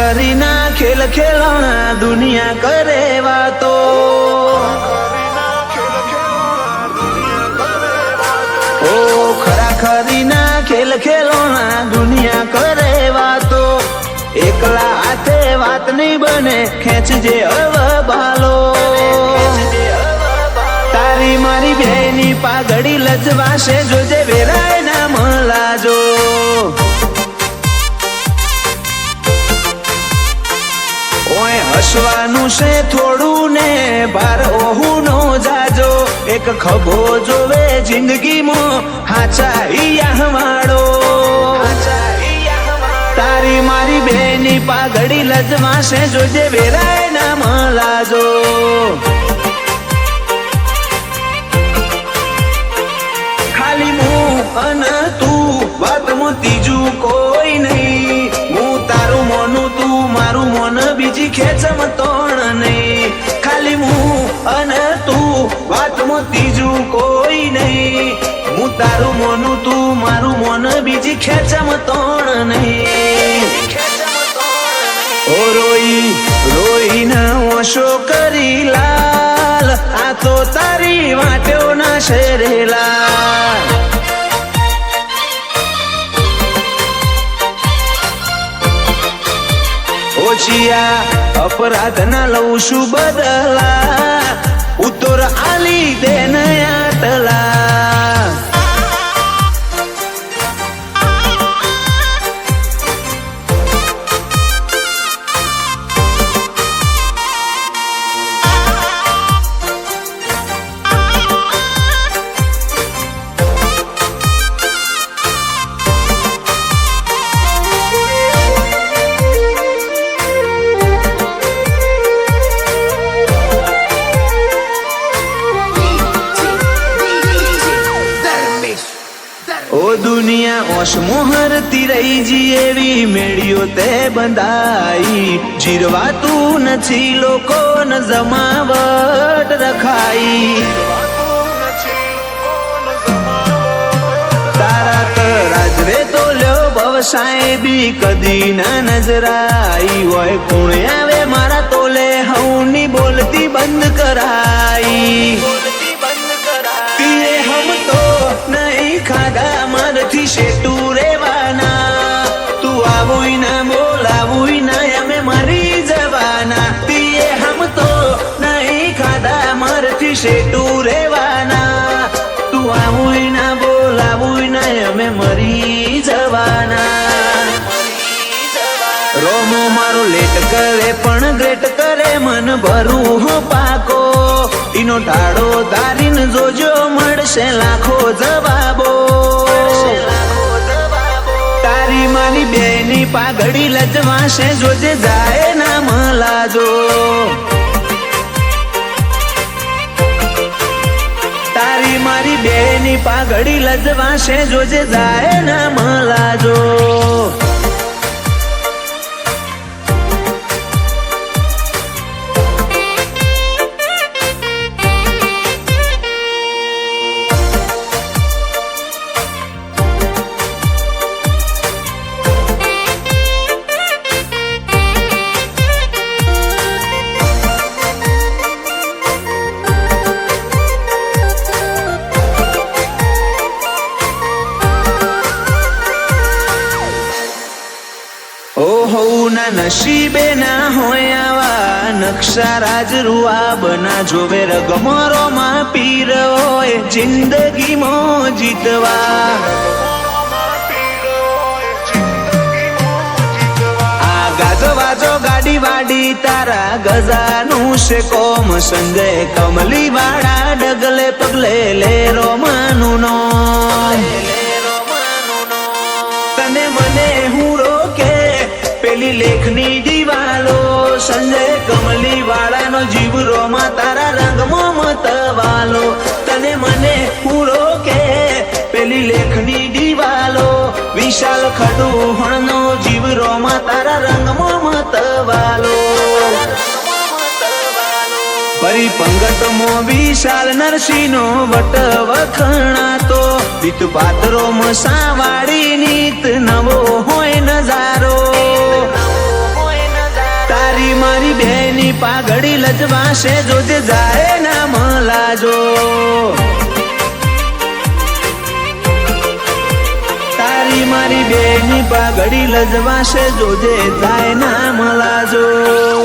ખરીના ખેલ ખેલણા દુનિયા કરે વાતો, ઓ ખરા ખરીના ખેલ ખેલણા દુનિયા કરે વાતો, એકલા હાથે વાત નહીં બને ખેંચજે અવબાલો, તારી મારી બેની પાઘડી લજવાશે જોજે વેરાય ના મલાજો, ઓય હસવાનું છે થોડું ને ભાર ઓહું નો જાજો, એક ખભો જોવે જિંદગીમાં હાચા ઈયા વાળો, તારી મારી બેની પાઘડી લજવાશે જોજે વેરાય ના મલાજો, ખાલી હું અને તું વાતમાં ત્રીજું કોઈ નહીં, હું તારું મોનું તું મારું મોન બીજી ખેંચમ તોણ નહીં, ખાલી હું અને તું વાતમાં ત્રીજું કોઈ નહીં, હું તારું મોનું તું મારું મોન બીજી ખેંચમ તોણ નહીં, ઓ રોઈ રોઈને ઓશો કરી લાલ આ તો તારી વાટ્યો ના શેરેલા, ઓછિયા અપરાધ ના લઉં છું બદલા ઉત્તર આલી દે આટલા, ઓ દુનિયા ઓસમોહરતી રહી જી એવી મેળીઓ તે બંધાઈ, જીરવાતું નથી લોકોન જમાવટ રખાઈ, તારા તરાજવે તો લ્યો ભવસાય બી કદી ના નજરાઈ, હોય કોણ આવે મારા તોલે હઉની બોલતી બંધ કરાઈ, તીએ હમ તો નહીં ખાધા મારથી શેતું રેવાના, તું આવું ના બોલાવું ના અમે મરી જવાના, તીએ હમ તો નહીં ખાધા મારથી શેતું રેવાના, તું આવું ના બોલાવું ના અમે મરી જવાના, રોમો મારો લેટ કરે પણ ગ્રેટ કરે મન ભરું હો પાકો, ઈનો ટાળો દારીને જોજો મળશે લાખો જવાબો, તારી મારી બેની પાઘડી લજવાશે જોજે જાય ના મલાજો, તારી મારી બેની પાઘડી લજવાશે જોજે જાય ના મલાજો, ના નસીબે ના હોય આવા નકશા રાજ રૂઆ બના જોવે રગમરો માં પીર હોય જિંદગીમાં જીતવા, આ ગાજો વાજો ગાડી વાડી તારા ગજાનું છે કોમ, સંજય કમલી વાળા ડગલે પગલે લે રોમાનું નો, તને મને હું રોકે પેલી લેખની દિવાલો, સંજય કમલી વાળાનો જીવ રોમાં તારા રંગમાં મતવાલો, તને મને હું રોકે પેલી લેખની દિવાલો, વિશાલ ખડુહણનો જીવ રોમાં તારા રંગમાં મતવાલો, ફરી પંગતમાં વિશાલ નરસિંહનો વટ વખણાતો, બીત પાત્રો મસાવાડી નીત નવો હોય નજારો, મારી બેની પાઘડી લજવાશે જોજે જાય ના મલાજો તારી મારી બેની પાઘડી લજવાશે જોજે જાય ના મલાજો